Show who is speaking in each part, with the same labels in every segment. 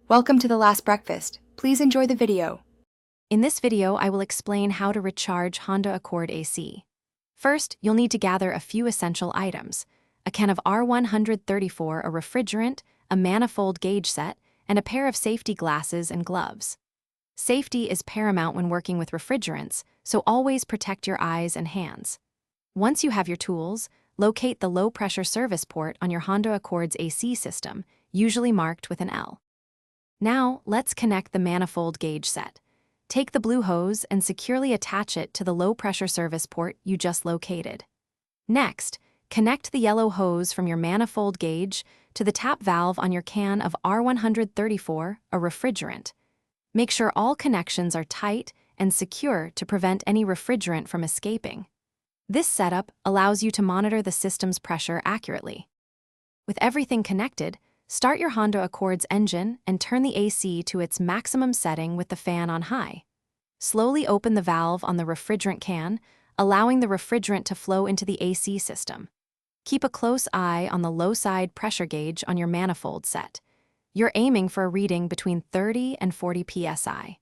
Speaker 1: Welcome to The Last Breakfast. Please enjoy the video.
Speaker 2: In this video, I will explain how to recharge Honda Accord AC. First, you'll need to gather a few essential items: a can of R134, a refrigerant, a manifold gauge set, and a pair of safety glasses and gloves. Safety is paramount when working with refrigerants, so always protect your eyes and hands. Once you have your tools, locate the low-pressure service port on your Honda Accord's AC system, usually marked with an L. Now, let's connect the manifold gauge set. Take the blue hose and securely attach it to the low-pressure service port you just located. Next, connect the yellow hose from your manifold gauge to the tap valve on your can of R134, a refrigerant. Make sure all connections are tight and secure to prevent any refrigerant from escaping. This setup allows you to monitor the system's pressure accurately. With everything connected, start your Honda Accord's engine and turn the AC to its maximum setting with the fan on high. Slowly open the valve on the refrigerant can, allowing the refrigerant to flow into the AC system. Keep a close eye on the low-side pressure gauge on your manifold set. You're aiming for a reading between 30 and 40 psi.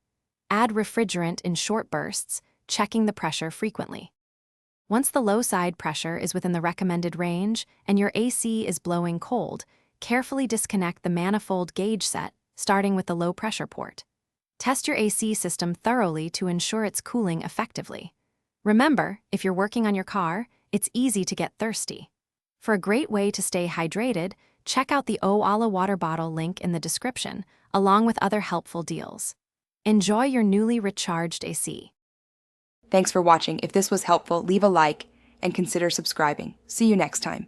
Speaker 2: Add refrigerant in short bursts, checking the pressure frequently. Once the low-side pressure is within the recommended range and your AC is blowing cold, carefully disconnect the manifold gauge set, starting with the low-pressure port. Test your AC system thoroughly to ensure it's cooling effectively. Remember, if you're working on your car, it's easy to get thirsty. For a great way to stay hydrated, check out the Oala water bottle link in the description, along with other helpful deals. Enjoy your newly recharged AC.
Speaker 1: Thanks for watching. If this was helpful, leave a like and consider subscribing. See you next time.